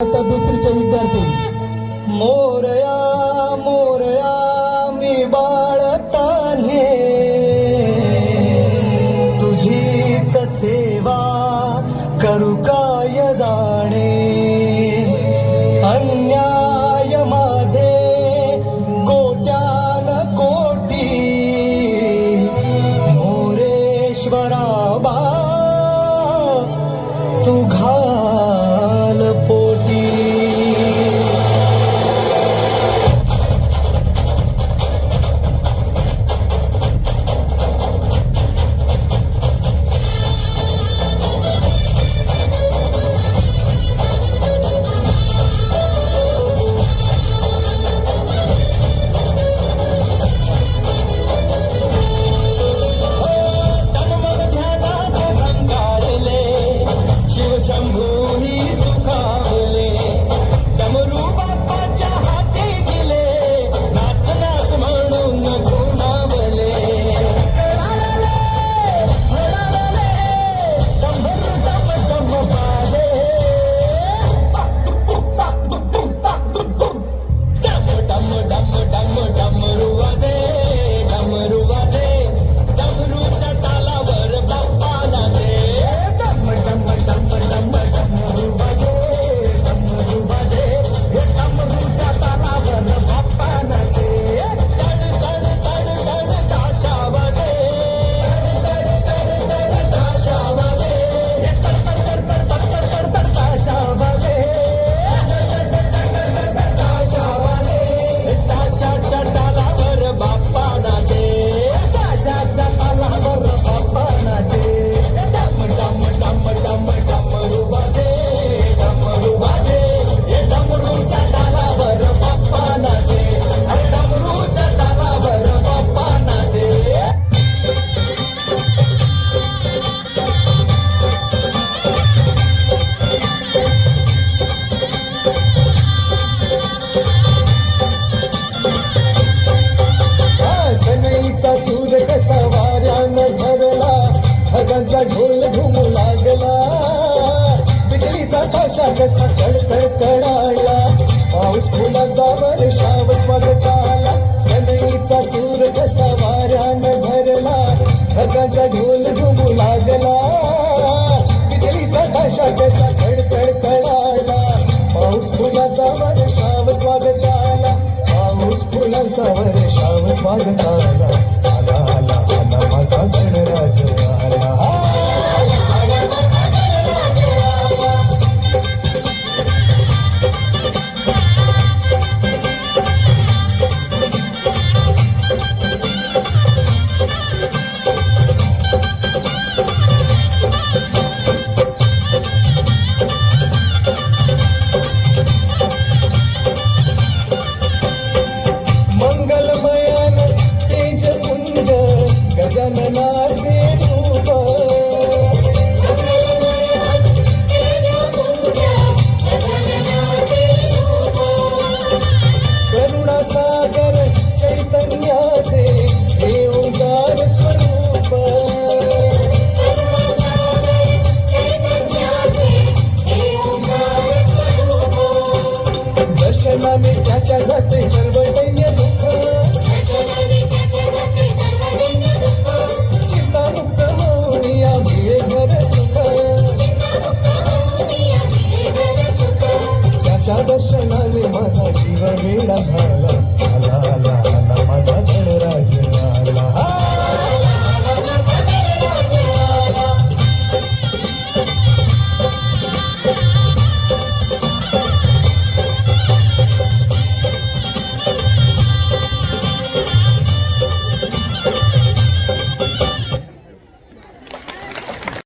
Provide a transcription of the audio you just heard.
आता दुसरीचे विद्यार्थी मोरया मोरया मी बाळताने तुझीच सेवा करू काय जाणे अन्याय माझे कोट्यान कोटी मोरेश्वरा बा तू घाल पोटी शंभूनी सुखावले डमरू बाप्पाच्या हाती दिले नाच नाच म्हणून खुणावले डंबर डम डम बाजे डम डम डम डम डमरू वाजे डमरूच्या तालावर बाप्पा नाचे डम डम डम डम डमरू वाजे हे डमरूच्या तालावर बाप्पा नाचे तड तड तड तड ताशा वाजे ताशा वाजे हे तड तड तड तड तड तड ताशा वाजे ताशा वाजे ताशाच्या तालावर बाप्पा नाचे ताशाच्या तालावर बाप्पा नाचे डम डम डम डम डमरू वाजे हे डमरूच्या तालावर बाप्पा नाचे अरे डमरूच्या तालावर बाप्पा नाचे सनईचा सूर कसा वाऱ्यानं धरला ढगांचा ढोल घुमू लागला बिजलीचा ताशा कसा कडकड कडाळला पाऊस फुलाचा वर्षाव स्वागताला सनईचा सूर कसा वाऱ्यानं धरला ढगांचा ढोल घुमू लागला बिजलीचा ताशा कसा कडकड कडाळला पाऊस फुलाचा वर्षाव स्वागताला पाऊस फुलांचा वर्षाव स्वागताला आला आला आला माझा गणराज आला मंगलमयान तेज पुंज गजाननाचे रूप करुणासागर चैतन्याचे हे ओंकार स्वरूप दर्शनाने त्याच्या जाते सर्व दैन्य दुःख चिंतामुक्त होऊन या मिळे घर सुख त्याच्या दर्शनाने माझा जीव वेडा झाला